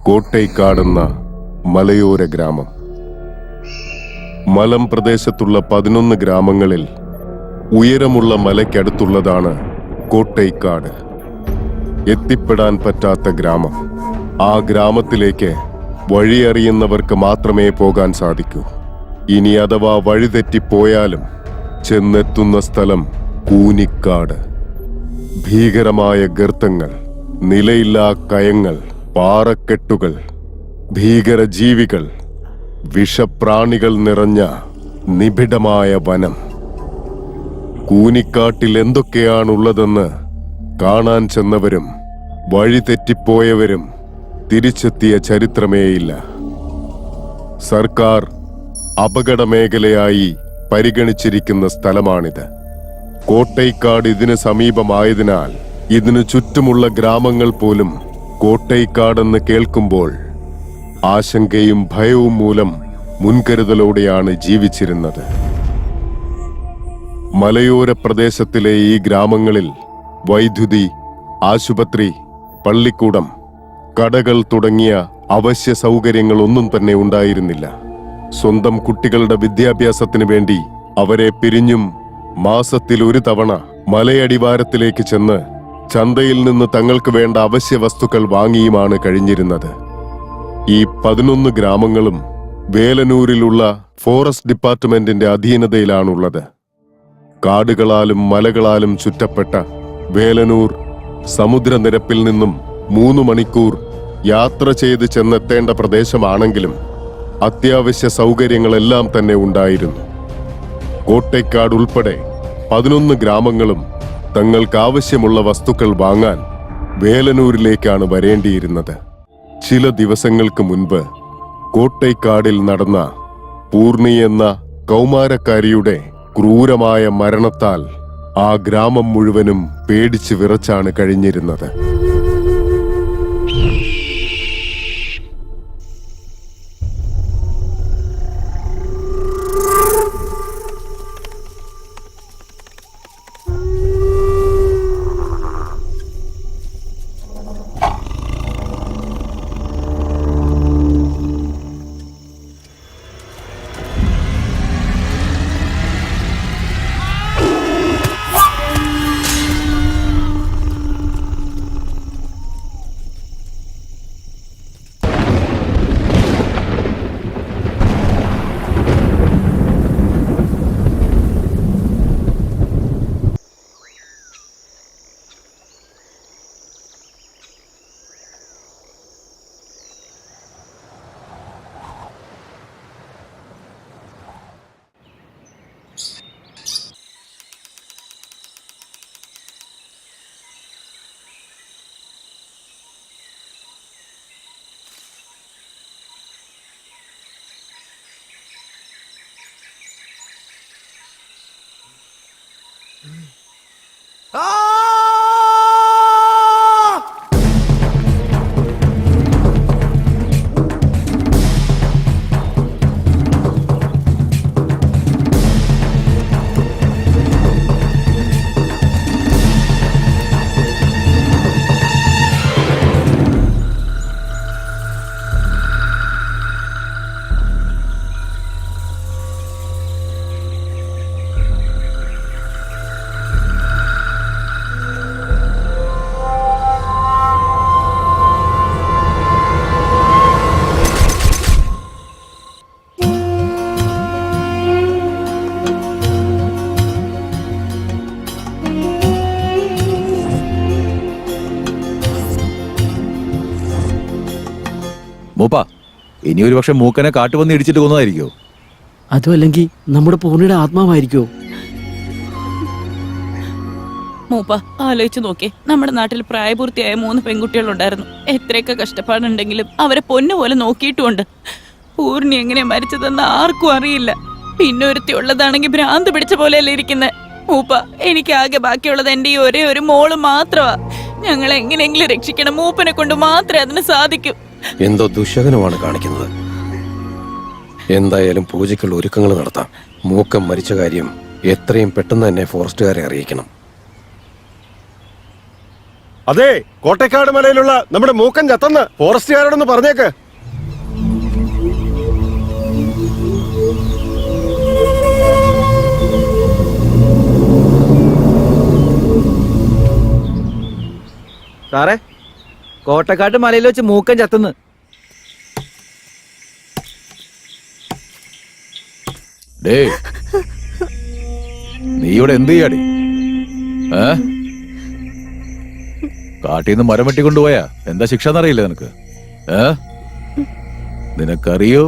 കോട്ടൈക്കാടെന്ന മലയോര ഗ്രാമം. മലം പ്രദേശത്തുള്ള 11 ഗ്രാമങ്ങളിൽ ഉയരമുള്ള മലയ്ക്കടുത്തുള്ളതാണ് കോട്ടൈക്കാട്. എത്തിപ്പെടാൻ പറ്റാത്ത ഗ്രാമം. ആ ഗ്രാമത്തിലേക്ക് വഴിയറിയുന്നവർക്ക് മാത്രമേ പോകാൻ സാധിക്കൂ. ഇനി അഥവാ വഴിതെറ്റിപ്പോയാലും ചെന്നെത്തുന്ന സ്ഥലം കൂനിക്കാട്. ഭീകരമായ ഗർത്തങ്ങൾ, നിലയില്ലാ കയങ്ങൾ, പാറക്കെട്ടുകൾ, ഭീകരജീവികൾ, വിഷപ്രാണികൾ നിറഞ്ഞ നിബിഡമായ വനം. കൂനിക്കാട്ടിൽ എന്തൊക്കെയാണുള്ളതെന്ന് കാണാൻ ചെന്നവരും വഴിതെറ്റിപ്പോയവരും തിരിച്ചെത്തിയ ചരിത്രമേയില്ല. സർക്കാർ അപകട മേഖലയായി പരിഗണിച്ചിരിക്കുന്ന സ്ഥലമാണിത്. കോട്ടൈക്കാട് ഇതിന് സമീപമായതിനാൽ ഇതിനു ചുറ്റുമുള്ള ഗ്രാമങ്ങൾ പോലും കോട്ടൈക്കാടെന്ന് കേൾക്കുമ്പോൾ ആശങ്കയും ഭയവും മൂലം മുൻകരുതലോടെയാണ് ജീവിച്ചിരുന്നത്. മലയോര പ്രദേശത്തിലെ ഈ ഗ്രാമങ്ങളിൽ വൈദ്യുതി, ആശുപത്രി, പള്ളിക്കൂടം, കടകൾ തുടങ്ങിയ അവശ്യ സൗകര്യങ്ങളൊന്നും തന്നെ ഉണ്ടായിരുന്നില്ല. സ്വന്തം കുട്ടികളുടെ വിദ്യാഭ്യാസത്തിന് വേണ്ടി അവരെ പിരിഞ്ഞും മാസത്തിൽ ഒരു തവണ മലയടിവാരത്തിലേക്ക് ചെന്ന് ചന്തയിൽ നിന്ന് തങ്ങൾക്ക് വേണ്ട അവശ്യ വസ്തുക്കൾ വാങ്ങിയുമാണ് കഴിഞ്ഞിരുന്നത്. ഈ 11 ഗ്രാമങ്ങളും വേലനൂരിലുള്ള ഫോറസ്റ്റ് ഡിപ്പാർട്ട്മെന്റിന്റെ അധീനതയിലാണുള്ളത്. കാടുകളാലും മലകളാലും ചുറ്റപ്പെട്ട വേലനൂർ സമുദ്രനിരപ്പിൽ നിന്നും 3 മണിക്കൂർ യാത്ര ചെയ്ത് ചെന്നെത്തേണ്ട പ്രദേശമാണെങ്കിലും അത്യാവശ്യ സൗകര്യങ്ങളെല്ലാം തന്നെ ഉണ്ടായിരുന്നു. കോട്ടൈക്കാട് ഉൾപ്പെടെ 11 ഗ്രാമങ്ങളും തങ്ങൾക്ക് ആവശ്യമുള്ള വസ്തുക്കൾ വാങ്ങാൻ വേലനൂരിലേക്കാണ് വരേണ്ടിയിരുന്നത്. ചില ദിവസങ്ങൾക്ക് മുൻപ് കോട്ടൈക്കാടിൽ നടന്ന പൂർണി എന്ന കൗമാരക്കാരിയുടെ ക്രൂരമായ മരണത്താൽ ആ ഗ്രാമം മുഴുവനും പേടിച്ച് വിറച്ചാണ് കഴിഞ്ഞിരുന്നത്. മൂപ്പ, ഇനി ഒരു പക്ഷെ മൂക്കനെ കാട്ടുവന്ന് ഇടിച്ചിട്ട് കൊന്നതായിരിക്കോ? അതും അല്ലെങ്കിൽ നമ്മുടെ പൂർണിയുടെ ആത്മാവായിരിക്കോ? മൂപ്പ, ആലോചിച്ചു നോക്കേ, നമ്മുടെ നാട്ടിൽ പ്രായപൂർത്തിയായ 3 പെൺകുട്ടികളുണ്ടായിരുന്നു. എത്രയൊക്കെ കഷ്ടപ്പാടുണ്ടെങ്കിലും അവരെ പൊന്നുപോലെ നോക്കിയിട്ടുമുണ്ട്. പൂർണി എങ്ങനെ മരിച്ചതെന്ന് ആർക്കും അറിയില്ല. പിന്നെ ഒരുത്തി ഉള്ളതാണെങ്കിൽ ഭ്രാന്ത് പിടിച്ച പോലെയല്ലേ ഇരിക്കുന്നത്. മൂപ്പ, എനിക്ക് ആകെ ബാക്കിയുള്ളത് എന്റെ ഈ ഒരേ ഒരു മോള് മാത്രമാ. ഞങ്ങൾ എങ്ങനെയെങ്കിലും രക്ഷിക്കണം. മൂപ്പനെ കൊണ്ട് മാത്രമേ അതിന് സാധിക്കൂ. എന്തോ ദുശകനമാണ് കാണിക്കുന്നത്. എന്തായാലും പൂജയ്ക്കുള്ള ഒരുക്കങ്ങൾ നടത്താം. മൂക്കം മരിച്ച കാര്യം എത്രയും പെട്ടെന്ന് തന്നെ ഫോറസ്റ്റുകാരെ അറിയിക്കണം. അതെ, കോട്ടക്കാട് മലയിലുള്ള നമ്മുടെ മൂക്കൻ ചത്തന്ന് ഫോറസ്റ്റുകാരോടൊന്ന് പറഞ്ഞേക്ക്. സാറേ, കോട്ടക്കാട്ട് മലയിൽ വെച്ച് മൂക്കൻ ചത്തുന്ന്. ഡേ, നീ ഇവിടെ എന്ത് ചെയ്യാടി? കാട്ടീന്ന് മരം വെട്ടിക്കൊണ്ടുപോയാ എന്താ ശിക്ഷ എന്നറിയില്ലേ നിനക്ക്? നിനക്കറിയോ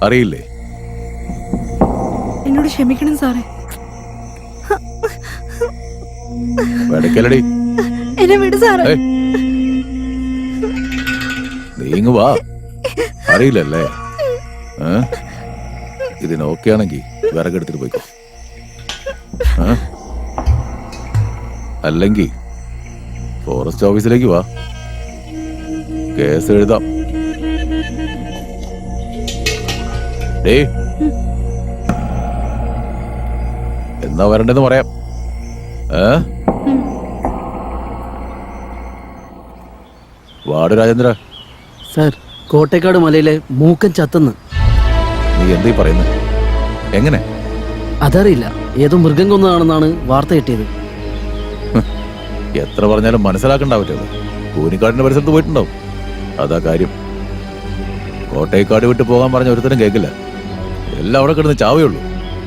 അറിയില്ലേ? എന്നോട് ക്ഷമിക്കണം സാറേ. വെടക്കലടി, എന്നെ വിട് സാറേ. നീ ഇങ്ങ് വാ. അറിയില്ലല്ലേ? ഇതിനോക്കെ ആണെങ്കി വിറകെടുത്തിട്ട് പോയിക്കോ. അല്ലെങ്കി ഫോറസ്റ്റ് ഓഫീസിലേക്ക് വാ, കേസ് എഴുതാം. എന്നാ വരണ്ടെന്ന് പറയാം. വാർഡ് രാജേന്ദ്ര. സാർ, കോട്ടേക്കാട് മലയിലെ മൂക്കൻ ചത്തെന്ന്. നീ എന്തീ പറയുന്നത്? എങ്ങനെ? അതറിയില്ല, ഏതോ മൃഗം കൊന്നതാണെന്നാണ് വാർത്ത കിട്ടിയത്. എത്ര പറഞ്ഞാലും മനസ്സിലാക്കണ്ടാവില്ലല്ലോ. കൂനിക്കാടിന്റെ പരിസരത്ത് പോയിട്ടുണ്ടാവും, അതാ കാര്യം. കോട്ടയക്കാട് വിട്ട് പോകാൻ പറഞ്ഞ ഒരുത്തരം കേൾക്കില്ല. എല്ലാം അവിടെ കിടന്ന് ചാവുകയുള്ളൂ.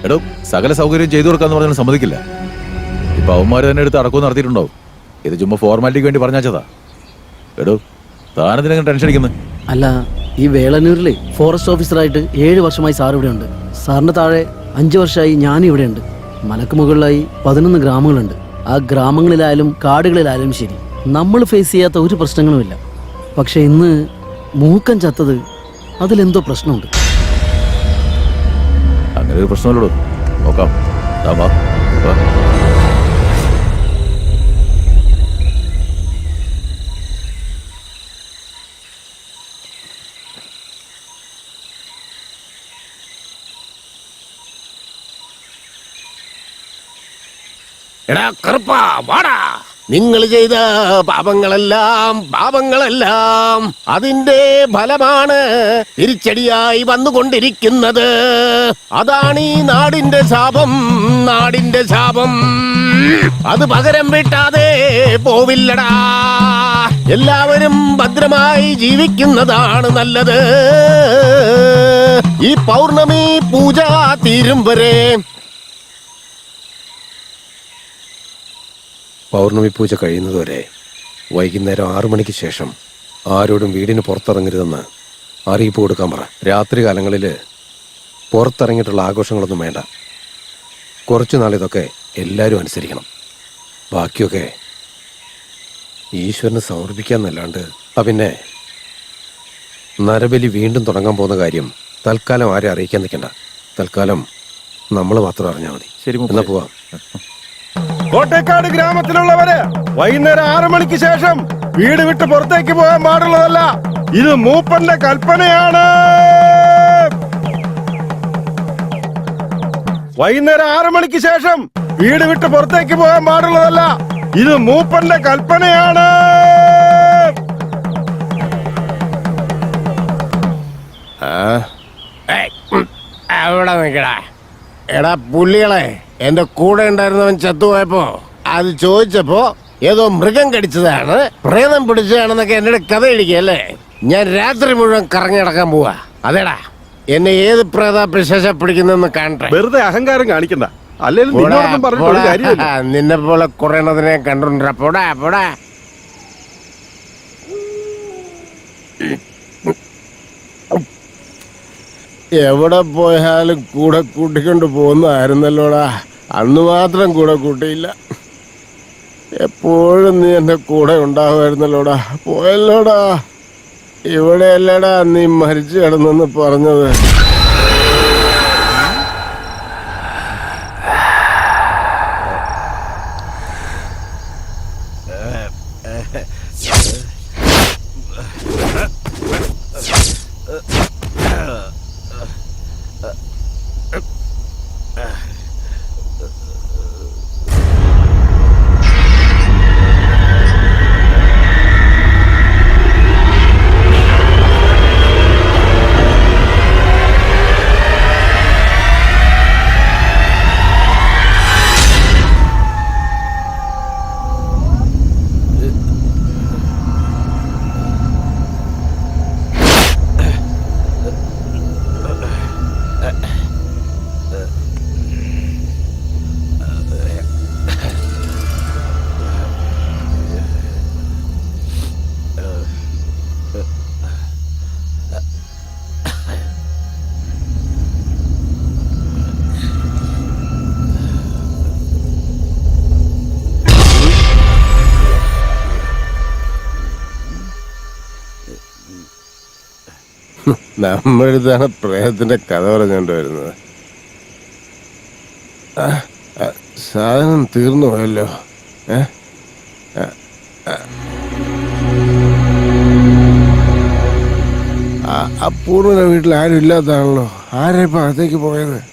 എടോ, സകല സൗകര്യം ചെയ്തു കൊടുക്കാന്ന് പറഞ്ഞാൽ സമ്മതിക്കില്ല. ഇപ്പൊ അവന്മാര് തന്നെ എടുത്ത് അടക്കം നടത്തിയിട്ടുണ്ടാവും. ഇത് ചുമ്മാ ഫോർമാലിറ്റിക്ക് വേണ്ടി പറഞ്ഞാച്ചതാ. എടോ, താനെന്തിനെങ്കിലും ടെൻഷൻ അടിക്കുന്നത്? അല്ല, ഈ വേളന്നൂരിലെ ഫോറസ്റ്റ് ഓഫീസറായിട്ട് 7 വർഷമായി സാർ ഇവിടെ ഉണ്ട്. സാറിന് താഴെ 5 വർഷമായി ഞാൻ ഇവിടെ ഉണ്ട്. മലക്ക് മുകളിലായി 11 ഗ്രാമങ്ങളുണ്ട്. ആ ഗ്രാമങ്ങളിലായാലും കാടുകളിലായാലും ശരി, നമ്മൾ ഫേസ് ചെയ്യാത്ത ഒരു പ്രശ്നങ്ങളുമില്ല. പക്ഷെ ഇന്ന് മൂക്കൻ ചത്തത്, അതിലെന്തോ പ്രശ്നമുണ്ട്. അങ്ങനെ ഒരു പ്രശ്നമല്ലോ. നോക്കാം. എടാ കറുപ്പാ, വാടാ. നിങ്ങൾ ചെയ്ത പാപങ്ങളെല്ലാം അതിന്റെ ഫലമാണ് തിരിച്ചടിയായി വന്നുകൊണ്ടിരിക്കുന്നത്. അതാണ് ഈ നാടിന്റെ ശാപം. അത് പകരം വിട്ടാതെ പോവില്ലടാ. എല്ലാവരും ഭദ്രമായി ജീവിക്കുന്നതാണ് നല്ലത്. ഈ പൗർണമി പൂജ തീരും വരെ. പൗർണമി പൂജ കഴിയുന്നതുവരെ വൈകുന്നേരം 6 മണിക്ക് ശേഷം ആരോടും വീടിന് പുറത്തിറങ്ങരുതെന്ന് അറിയിപ്പ് കൊടുക്കാൻ പറ. രാത്രി കാലങ്ങളിൽ പുറത്തിറങ്ങിയിട്ടുള്ള ആഘോഷങ്ങളൊന്നും വേണ്ട. കുറച്ചു നാളിതൊക്കെ എല്ലാവരും അനുസരിക്കണം. ബാക്കിയൊക്കെ ഈശ്വരന് സമർപ്പിക്കാന്നല്ലാണ്ട്. പിന്നെ നരബലി വീണ്ടും തുടങ്ങാൻ പോകുന്ന കാര്യം തൽക്കാലം ആരും അറിയിക്കാൻ നിൽക്കണ്ട. തൽക്കാലം നമ്മൾ മാത്രം അറിഞ്ഞാൽ മതി. ശരി, എന്നാ പോവാം. കോട്ടേക്കാട് ഗ്രാമത്തിലുള്ളവര് വൈകുന്നേരം 6 മണിക്ക് ശേഷം വീട് വിട്ട് പുറത്തേക്ക് പോകാൻ പാടുള്ളതല്ല. ഇത് മൂപ്പന്റെ കൽപ്പനയാണ്. വൈകുന്നേരം 6 മണിക്ക് ശേഷം വീട് വിട്ട് പുറത്തേക്ക് പോകാൻ പാടുള്ളതല്ല. ഇത് മൂപ്പന്റെ കൽപ്പനയാണ്. അവിടെ നിൽക്കടാ. എടാ പുള്ളികളെ, എന്റെ കൂടെ ഉണ്ടായിരുന്നവൻ ചത്തുപോയപ്പോ അത് ചോദിച്ചപ്പോ ഏതോ മൃഗം കടിച്ചതാണ്, പ്രേതം പിടിച്ചതാണെന്നൊക്കെ എന്നോട് കഥ ഇടിക്കല്ലേ. ഞാൻ രാത്രി മുഴുവൻ കറങ്ങി നടക്കാൻ പോവാ. അതേടാ, എന്നെ ഏത് പ്രേത പിശാച പിടിക്കുന്നെന്ന് കാണട്ടെ. വെറുതെ അഹങ്കാരം കാണിക്കണ്ട. അല്ലെങ്കിൽ നിന്നെ പോലെ കുറയണതിനെ കണ്ടോണ്ടാ. പോടാ പോടാ. എവിടെ പോയാലും കൂടെ കൂട്ടിക്കൊണ്ട് പോകുന്നതായിരുന്നല്ലോടാ. അന്ന് മാത്രം കൂടെ കൂട്ടിയില്ല. എപ്പോഴും നീ എന്റെ കൂടെ ഉണ്ടാവുമായിരുന്നല്ലോടാ. പോയല്ലോടാ. ഇവിടെയല്ലടാ നീ മരിച്ചു കിടന്നെന്ന് പറഞ്ഞത്. നമ്മളിതാണ് പ്രേതത്തിന്റെ കഥ പറഞ്ഞുകൊണ്ട് വരുന്നത്. സാധനം തീർന്നു പോയല്ലോ. അപൂർവന്റെ വീട്ടിൽ ആരും ഇല്ലാത്തതാണല്ലോ. ആരാ ഇപ്പൊ അകത്തേക്ക് പോയത്?